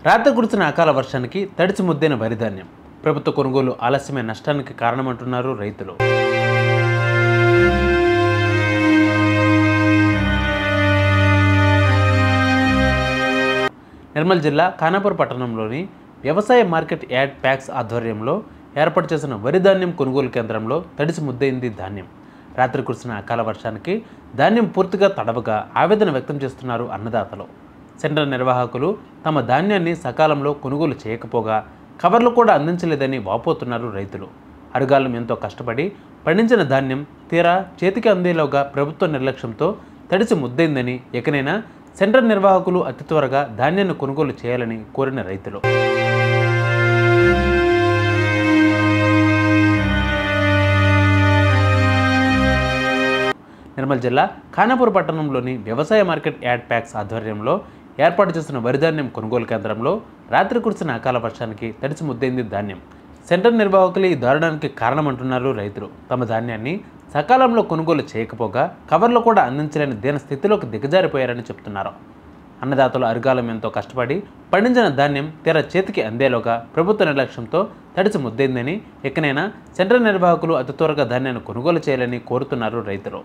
రాత్రి కురిసిన అకాల వర్షానికి తడిచి ముద్దైన వరి ధాన్యం. ప్రభుత్వ కొనుగోలు ఆలస్యమే నష్టానికి కారణమంటున్నారు రైతులు. నిర్మల్ జిల్లా ఖానాపూర్ పట్టణంలోని వ్యవసాయ మార్కెట్ యార్డ్ ప్యాక్స్ ఆధ్వర్యంలో ఏర్పాటు చేసిన వరి ధాన్యం కొనుగోలు కేంద్రంలో తడిసి ముద్దైంది ధాన్యం. రాత్రి కురిసిన అకాల వర్షానికి ధాన్యం పూర్తిగా తడవగా ఆవేదన వ్యక్తం చేస్తున్నారు అన్నదాతలు. సెంటర్ నిర్వాహకులు తమ ధాన్యాన్ని సకాలంలో కొనుగోలు చేయకపోగా కవర్లు కూడా అందించలేదని వాపోతున్నారు రైతులు. అరగాలం ఎంతో కష్టపడి పండించిన ధాన్యం తీరా చేతికి అందేలోగా ప్రభుత్వ నిర్లక్ష్యంతో తడిసి ముద్దైందని, ఎకనైనా సెంటర్ నిర్వాహకులు అతి త్వరగా ధాన్యాన్ని కొనుగోలు చేయాలని కోరిన రైతులు. నిర్మల్ జిల్లా ఖానాపూర్ పట్టణంలోని వ్యవసాయ మార్కెట్ యార్డ్ ప్యాక్స్ ఆధ్వర్యంలో ఏర్పాటు చేసిన వరి ధాన్యం కొనుగోలు కేంద్రంలో రాత్రి కురిసిన అకాల వర్షానికి తడిసి ముద్దైంది ధాన్యం. సెంటర్ నిర్వాహకులు ఈ దారుణానికి కారణమంటున్నారు రైతులు. తమ ధాన్యాన్ని సకాలంలో కొనుగోలు చేయకపోగా కవర్లు కూడా అందించలేని దీన స్థితిలోకి దిగజారిపోయారని చెప్తున్నారు. అన్నదాతలు అరగాలం ఎంతో కష్టపడి పండించిన ధాన్యం తీరా చేతికి అందేలోగా ప్రభుత్వ నిర్లక్ష్యంతో తడిసి ముద్దైందని, ఎక్కనైనా సెంటర్ నిర్వాహకులు అతి త్వరగా ధాన్యాన్ని కొనుగోలు చేయాలని కోరుతున్నారు రైతులు.